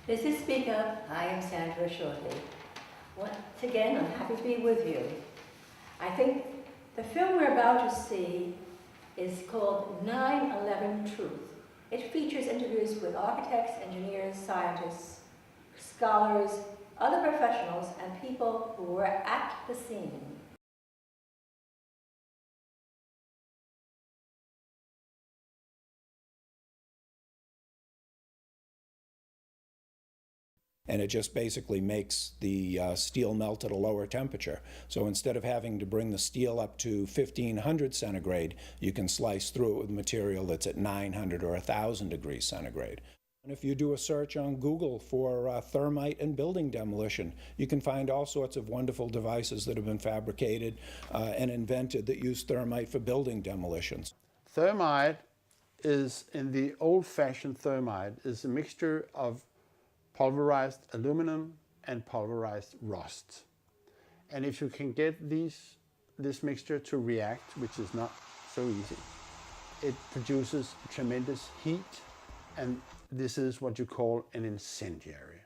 This is Speak Up. I am Sandra Shortley. Once again, I'm happy to be with you. I think the film we're about to see is called 9/11 Truth. It features interviews with architects, engineers, scientists, scholars, other professionals, and people who were at the scene. And it just basically makes the steel melt at a lower temperature. So instead of having to bring the steel up to 1500 centigrade, you can slice through it with material that's at 900 or 1000 degrees centigrade. And if you do a search on Google for thermite and building demolition, you can find all sorts of wonderful devices that have been fabricated and invented that use thermite for building demolitions. Thermite is, in the old-fashioned thermite, is a mixture of pulverized aluminum and pulverized rust. And if you can get this mixture to react, which is not so easy, it produces tremendous heat, and this is what you call an incendiary.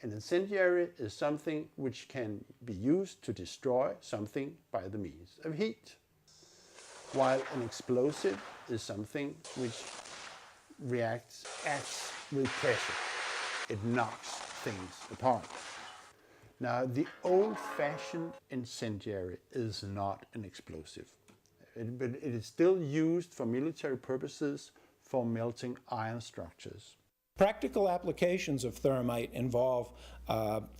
An incendiary is something which can be used to destroy something by the means of heat, while an explosive is something which acts with pressure. It knocks things apart. Now, the old-fashioned incendiary is not an explosive, but it is still used for military purposes for melting iron structures. Practical applications of thermite involve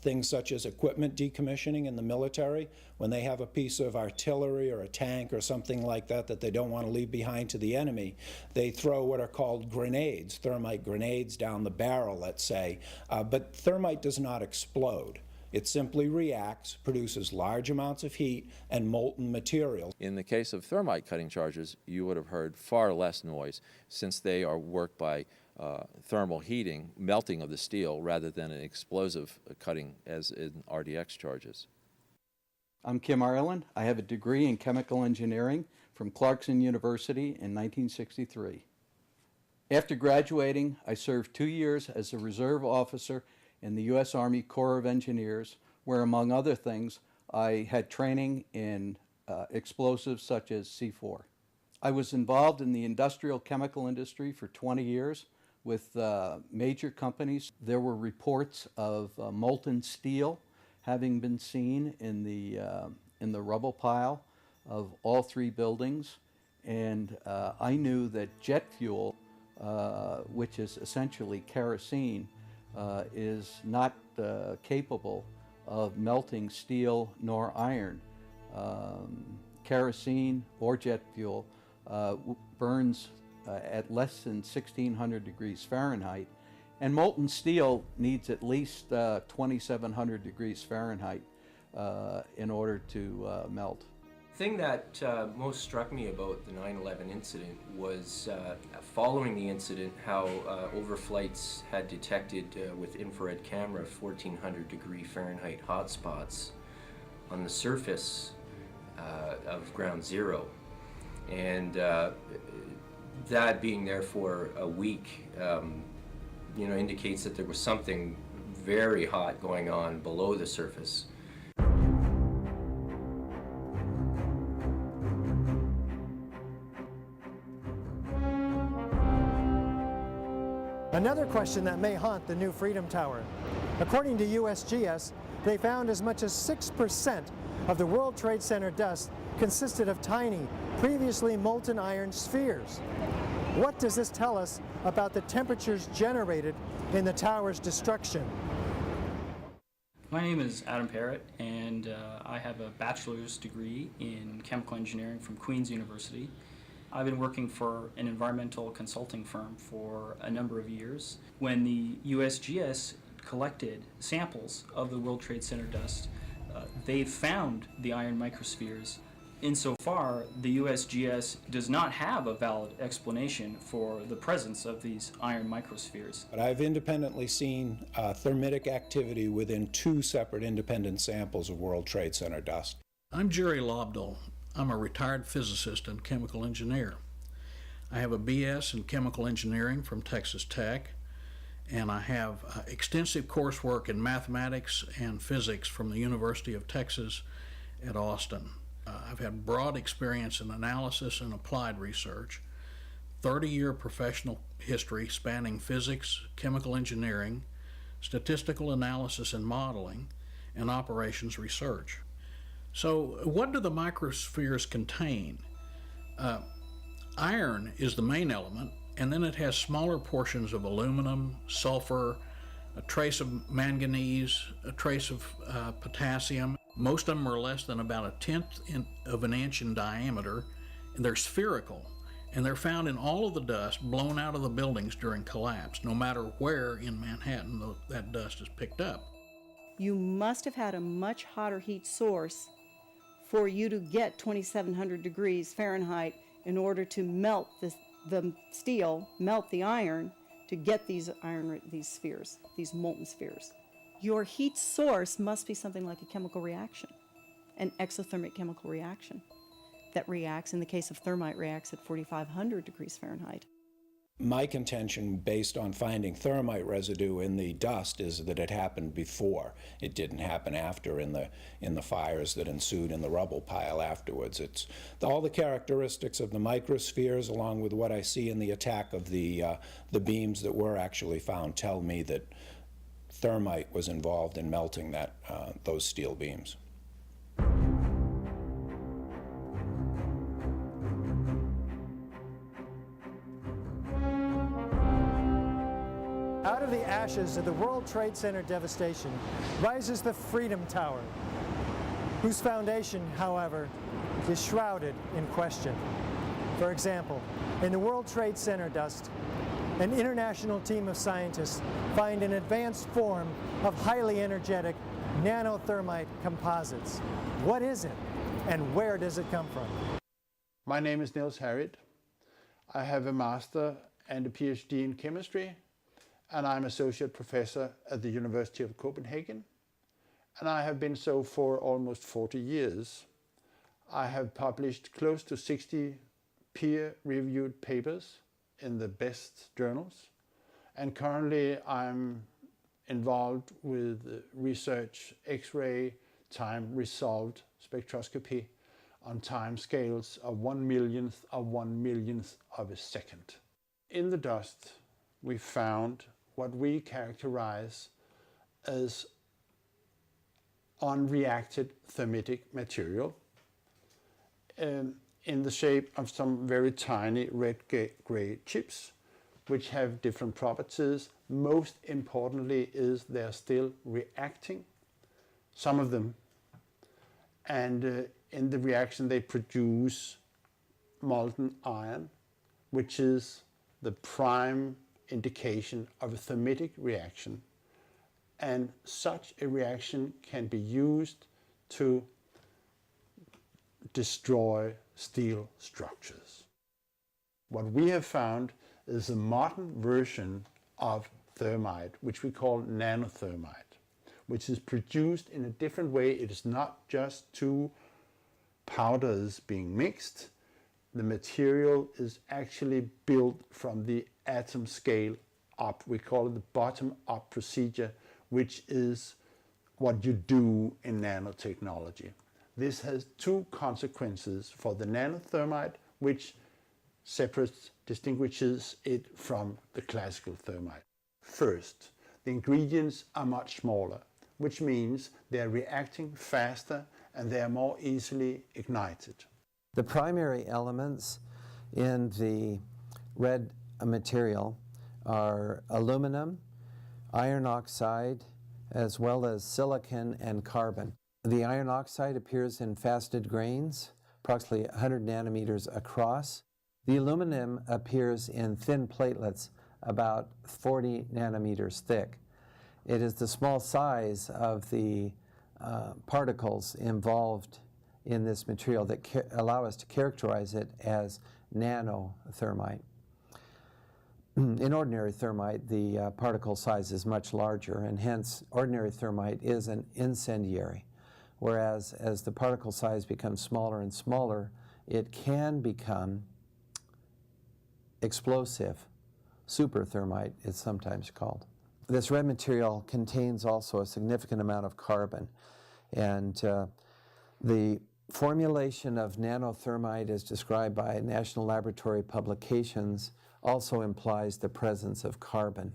things such as equipment decommissioning in the military. When they have a piece of artillery or a tank or something like that that they don't want to leave behind to the enemy, they throw what are called grenades, thermite grenades, down the barrel, let's say. But thermite does not explode. It simply reacts, produces large amounts of heat and molten material. In the case of thermite cutting charges, you would have heard far less noise since they are worked by thermal heating, melting of the steel, rather than an explosive cutting as in RDX charges. I'm Kim Ireland. I have a degree in chemical engineering from Clarkson University in 1963. After graduating, I served 2 years as a reserve officer in the U.S. Army Corps of Engineers, where, among other things, I had training in explosives such as C4. I was involved in the industrial chemical industry for 20 years with major companies. There were reports of molten steel having been seen in the rubble pile of all three buildings, and I knew that jet fuel, which is essentially kerosene, is not capable of melting steel nor iron. Kerosene or jet fuel burns at less than 1600 degrees Fahrenheit, and molten steel needs at least 2700 degrees Fahrenheit in order to melt. The thing that most struck me about the 9/11 incident was following the incident how overflights had detected with infrared camera 1400 degree Fahrenheit hotspots on the surface of ground zero, and that being there for a week indicates that there was something very hot going on below the surface. Another question that may haunt the new Freedom Tower. According to USGS, they found as much as 6% of the World Trade Center dust consisted of tiny, previously molten iron spheres. What does this tell us about the temperatures generated in the tower's destruction? My name is Adam Parrott, and I have a bachelor's degree in chemical engineering from Queen's University. I've been working for an environmental consulting firm for a number of years. When the USGS collected samples of the World Trade Center dust, they found the iron microspheres. Insofar, the USGS does not have a valid explanation for the presence of these iron microspheres. But I've independently seen thermitic activity within 2 separate independent samples of World Trade Center dust. I'm Jerry Lobdell. I'm a retired physicist and chemical engineer. I have a BS in chemical engineering from Texas Tech, and I have extensive coursework in mathematics and physics from the University of Texas at Austin. I've had broad experience in analysis and applied research, 30-year professional history spanning physics, chemical engineering, statistical analysis and modeling, and operations research. So what do the microspheres contain? Iron is the main element, and then it has smaller portions of aluminum, sulfur, a trace of manganese, a trace of potassium. Most of them are less than about a tenth of an inch in diameter, and they're spherical, and they're found in all of the dust blown out of the buildings during collapse, no matter where in Manhattan that dust is picked up. You must have had a much hotter heat source for you to get 2,700 degrees Fahrenheit in order to melt the steel, melt the iron, to get these spheres, these molten spheres. Your heat source must be something like a chemical reaction, an exothermic chemical reaction that reacts, in the case of thermite, reacts at 4,500 degrees Fahrenheit. My contention, based on finding thermite residue in the dust, is that it happened before. It didn't happen after in the fires that ensued in the rubble pile afterwards. It's all the characteristics of the microspheres, along with what I see in the attack of the beams that were actually found, tell me that thermite was involved in melting those steel beams. Out of the ashes of the World Trade Center devastation rises the Freedom Tower, whose foundation, however, is shrouded in question. For example, in the World Trade Center dust, an international team of scientists find an advanced form of highly energetic nanothermite composites. What is it, and where does it come from? My name is Niels Harriet. I have a master and a PhD in chemistry, and I'm associate professor at the University of Copenhagen, and I have been so for almost 40 years. I have published close to 60 peer-reviewed papers in the best journals, and currently I'm involved with research X-ray time-resolved spectroscopy on time scales of 1/millionth of a second. In the dust, we found what we characterize as unreacted thermitic material in the shape of some very tiny red-gray chips, which have different properties. Most importantly is they're still reacting, some of them, and in the reaction they produce molten iron, which is the prime indication of a thermitic reaction, and such a reaction can be used to destroy steel structures. What we have found is a modern version of thermite, which we call nanothermite, which is produced in a different way. It is not just two powders being mixed. The material is actually built from the atom scale up. We call it the bottom-up procedure, which is what you do in nanotechnology. This has two consequences for the nanothermite, which distinguishes it from the classical thermite. First, the ingredients are much smaller, which means they are reacting faster and they are more easily ignited. The primary elements in the red material are aluminum, iron oxide, as well as silicon and carbon. The iron oxide appears in faceted grains, approximately 100 nanometers across. The aluminum appears in thin platelets, about 40 nanometers thick. It is the small size of the particles involved in this material that allow us to characterize it as nanothermite. In ordinary thermite, the particle size is much larger, and hence ordinary thermite is an incendiary. Whereas as the particle size becomes smaller and smaller, it can become explosive. Super thermite is sometimes called. this red material contains also a significant amount of carbon. And the formulation of nanothermite as described by National Laboratory publications also implies the presence of carbon,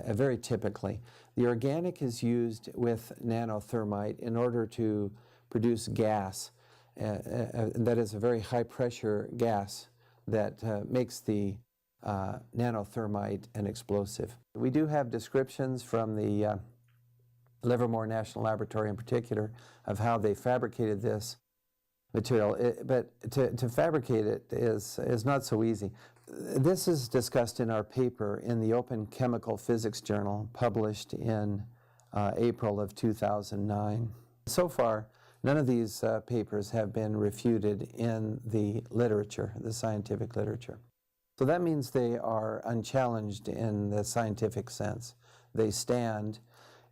very typically. The organic is used with nanothermite in order to produce gas, that is a very high pressure gas that makes the nanothermite an explosive. We do have descriptions from the Livermore National Laboratory in particular of how they fabricated this material, but to fabricate it is not so easy. This is discussed in our paper in the Open Chemical Physics Journal, published in April of 2009. So far, none of these papers have been refuted in the literature, the scientific literature. So that means they are unchallenged in the scientific sense. They stand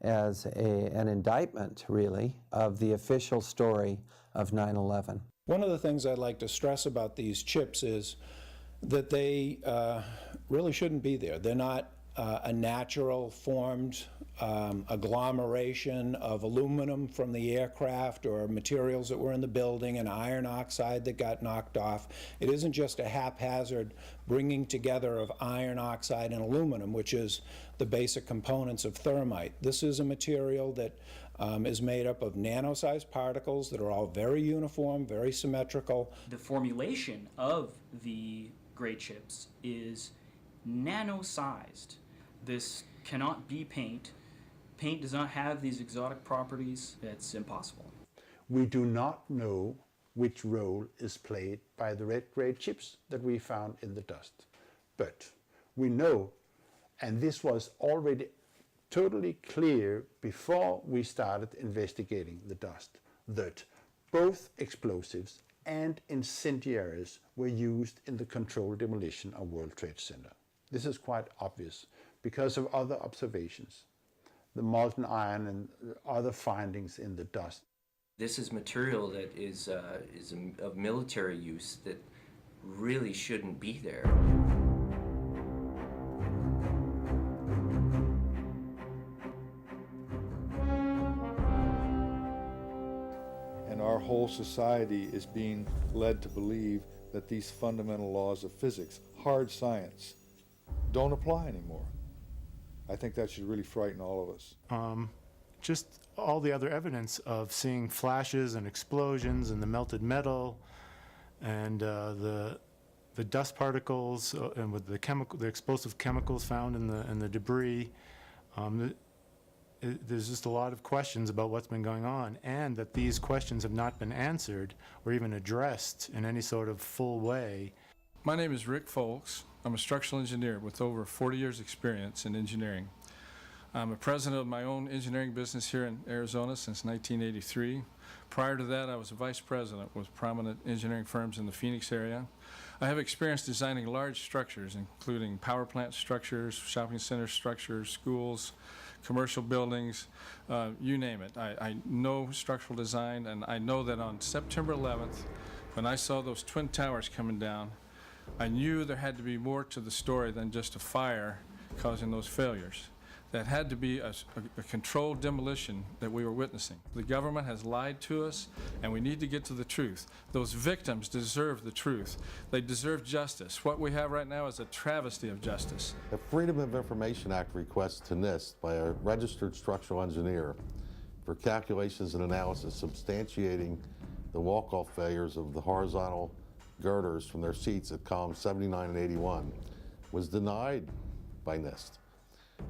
as an indictment, really, of the official story of 9/11. One of the things I'd like to stress about these chips is that they really shouldn't be there. They're not a natural formed agglomeration of aluminum from the aircraft or materials that were in the building and iron oxide that got knocked off. It isn't just a haphazard bringing together of iron oxide and aluminum, which is the basic components of thermite. This is a material that is made up of nano-sized particles that are all very uniform, very symmetrical. The formulation of the gray chips is nano-sized. This cannot be paint. Paint does not have these exotic properties. It's impossible. We do not know which role is played by the red-gray chips that we found in the dust. But we know, and this was already totally clear before we started investigating the dust, that both explosives and incendiaries were used in the controlled demolition of World Trade Center. This is quite obvious because of other observations, the molten iron and other findings in the dust. This is material that is of military use that really shouldn't be there. And our whole society is being led to believe that these fundamental laws of physics, hard science, don't apply anymore. I think that should really frighten all of us. Just all the other evidence of seeing flashes and explosions and the melted metal and the dust particles and with the explosive chemicals found in the debris. There's just a lot of questions about what's been going on, and that these questions have not been answered or even addressed in any sort of full way. My name is Rick Folks. I'm a structural engineer with over 40 years experience in engineering. I'm a president of my own engineering business here in Arizona since 1983. Prior to that, I was a vice president with prominent engineering firms in the Phoenix area. I have experience designing large structures, including power plant structures, shopping center structures, schools, commercial buildings, you name it. I know structural design, and I know that on September 11th, when I saw those twin towers coming down, I knew there had to be more to the story than just a fire causing those failures. That had to be a controlled demolition that we were witnessing. The government has lied to us, and we need to get to the truth. Those victims deserve the truth. They deserve justice. What we have right now is a travesty of justice. The Freedom of Information Act request to NIST by a registered structural engineer for calculations and analysis substantiating the walk-off failures of the horizontal girders from their seats at columns 79 and 81 was denied by NIST,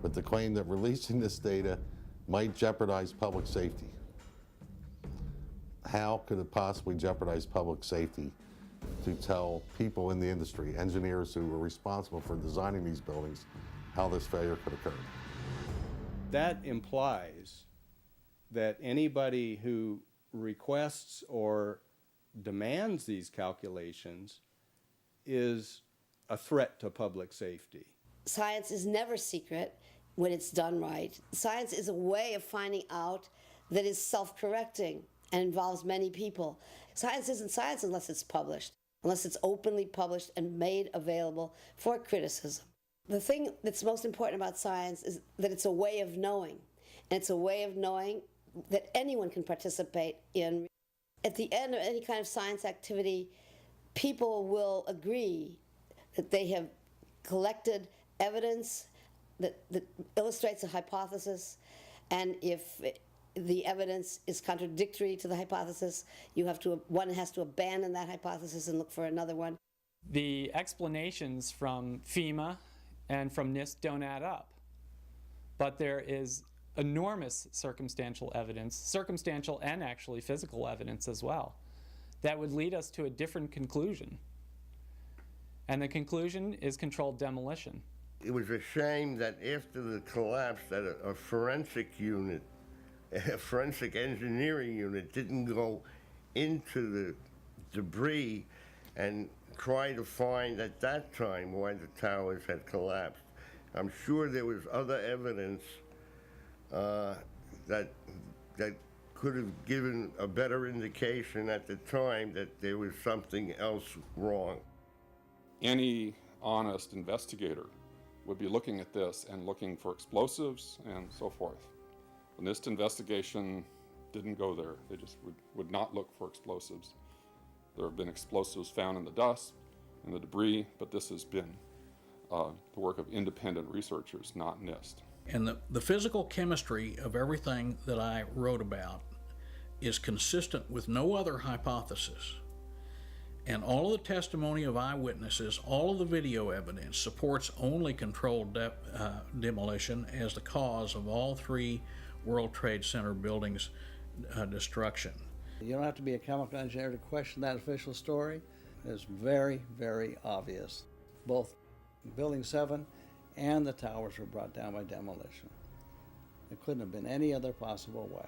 with the claim that releasing this data might jeopardize public safety. How could it possibly jeopardize public safety to tell people in the industry, engineers who were responsible for designing these buildings, how this failure could occur? That implies that anybody who requests or demands these calculations is a threat to public safety. Science is never secret when it's done right. Science is a way of finding out that is self-correcting and involves many people. Science isn't science unless it's published, unless it's openly published and made available for criticism. The thing that's most important about science is that it's a way of knowing. And it's a way of knowing that anyone can participate in. At the end of any kind of science activity, people will agree that they have collected evidence that illustrates a hypothesis, and if the evidence is contradictory to the hypothesis, one has to abandon that hypothesis and look for another one. The explanations from FEMA and from NIST don't add up, but there is enormous circumstantial evidence, circumstantial and actually physical evidence as well, that would lead us to a different conclusion. And the conclusion is controlled demolition. It was a shame that after the collapse that a forensic unit, a forensic engineering unit didn't go into the debris and try to find at that time why the towers had collapsed. I'm sure there was other evidence that could have given a better indication at the time that there was something else wrong. Any honest investigator would be looking at this and looking for explosives and so forth. The NIST investigation didn't go there. They just would not look for explosives. There have been explosives found in the dust and the debris, but this has been the work of independent researchers, not NIST. And the physical chemistry of everything that I wrote about is consistent with no other hypothesis. And all of the testimony of eyewitnesses, all of the video evidence supports only controlled demolition as the cause of all 3 World Trade Center buildings' destruction. You don't have to be a chemical engineer to question that official story. It's very, very obvious. Both Building 7 and the towers were brought down by demolition. It couldn't have been any other possible way.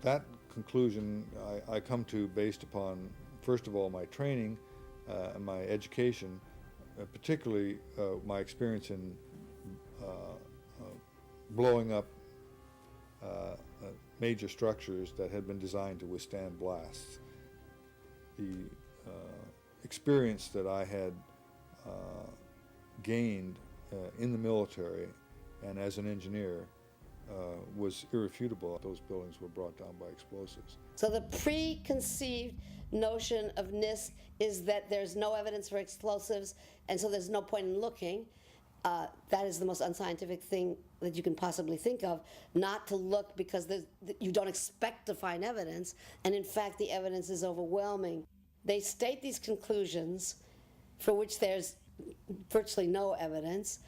That conclusion I come to based upon, first of all, my training and my education, particularly my experience in blowing up major structures that had been designed to withstand blasts. The experience that I had gained in the military and as an engineer was irrefutable. Those buildings were brought down by explosives. So the preconceived notion of NIST is that there's no evidence for explosives, and so there's no point in looking. That is the most unscientific thing that you can possibly think of, not to look because you don't expect to find evidence, and in fact the evidence is overwhelming. They state these conclusions for which there's virtually no evidence,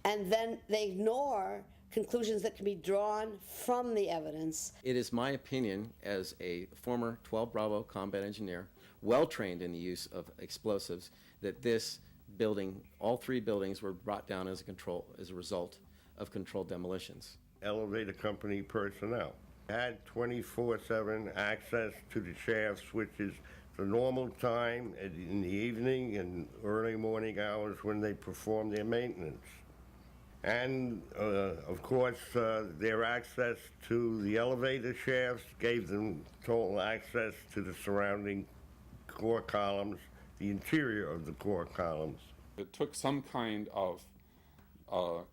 and then they ignore conclusions that can be drawn from the evidence. It is my opinion as a former 12 Bravo combat engineer, well trained in the use of explosives, that this building, all 3 buildings were brought down as a result of controlled demolitions. Elevator company personnel had 24/7 access to the shafts, which is the normal time in the evening and early morning hours when they perform their maintenance. And of course, their access to the elevator shafts gave them total access to the surrounding core columns, the interior of the core columns. It took some kind of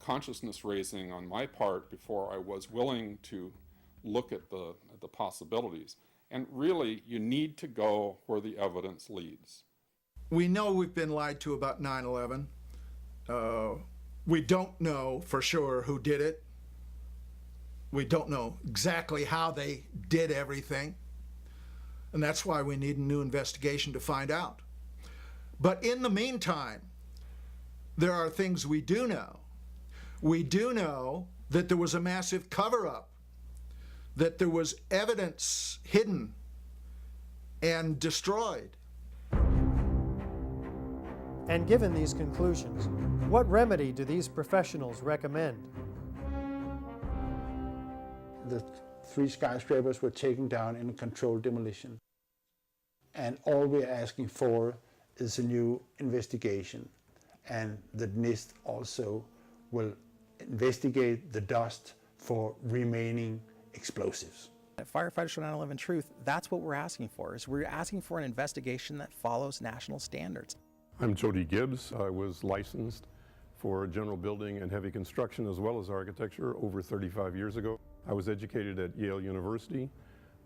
consciousness raising on my part before I was willing to look at the possibilities. And really, you need to go where the evidence leads. We know we've been lied to about 9/11. We don't know for sure who did it. We don't know exactly how they did everything. And that's why we need a new investigation to find out. But in the meantime, there are things we do know. We do know that there was a massive cover-up, that there was evidence hidden and destroyed. And given these conclusions, what remedy do these professionals recommend? The 3 skyscrapers were taken down in a controlled demolition. And all we're asking for is a new investigation, and the NIST also will investigate the dust for remaining explosives. At Firefighters for 9/11 Truth, that's what we're asking for, is we're asking for an investigation that follows national standards. I'm Jody Gibbs. I was licensed for general building and heavy construction as well as architecture over 35 years ago. I was educated at Yale University,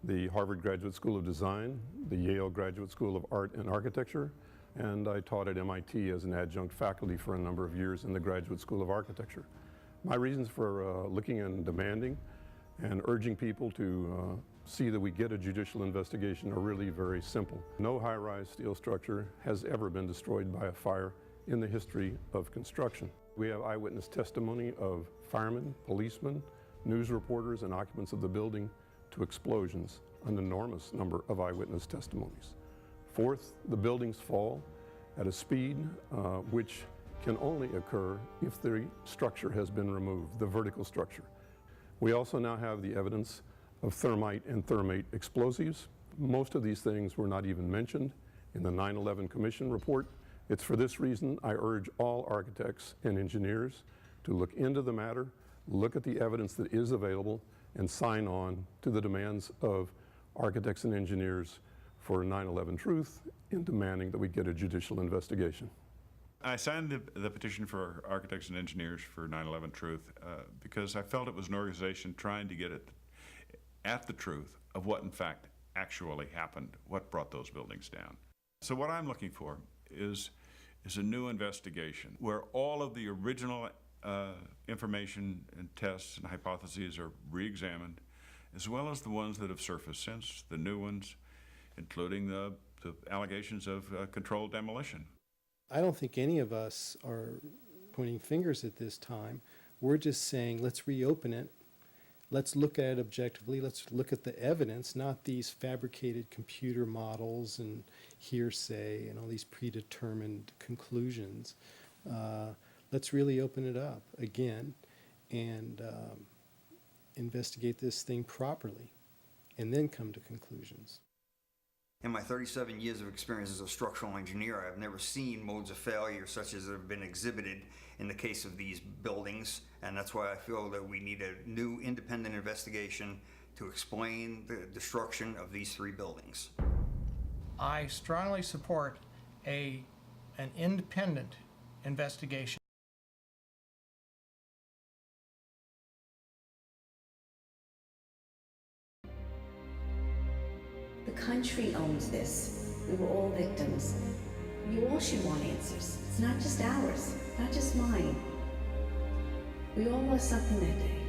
the Harvard Graduate School of Design, the Yale Graduate School of Art and Architecture, and I taught at MIT as an adjunct faculty for a number of years in the Graduate School of Architecture. My reasons for looking and demanding and urging people to see that we get a judicial investigation are really very simple. No high-rise steel structure has ever been destroyed by a fire in the history of construction. We have eyewitness testimony of firemen, policemen, news reporters, and occupants of the building to explosions, an enormous number of eyewitness testimonies. Fourth, the buildings fall at a speed which can only occur if the structure has been removed, the vertical structure. We also now have the evidence of thermite and thermate explosives. Most of these things were not even mentioned in the 9/11 Commission report. It's for this reason I urge all architects and engineers to look into the matter, look at the evidence that is available, and sign on to the demands of architects and engineers for 9/11 truth in demanding that we get a judicial investigation. I signed the petition for architects and engineers for 9/11 truth because I felt it was an organization trying to get at the truth of what in fact actually happened, what brought those buildings down. So what I'm looking for is a new investigation where all of the original information and tests and hypotheses are re-examined, as well as the ones that have surfaced since, the new ones, including the allegations of controlled demolition. I don't think any of us are pointing fingers at this time. We're just saying, let's reopen it. Let's look at it objectively. Let's look at the evidence, not these fabricated computer models and hearsay and all these predetermined conclusions. Let's really open it up again and investigate this thing properly and then come to conclusions. In my 37 years of experience as a structural engineer, I've never seen modes of failure such as have been exhibited in the case of these buildings, and that's why I feel that we need a new independent investigation to explain the destruction of these three buildings. I strongly support an independent investigation. The country owns this. We were all victims. You all should want answers. It's not just ours, not just mine. We all lost something that day.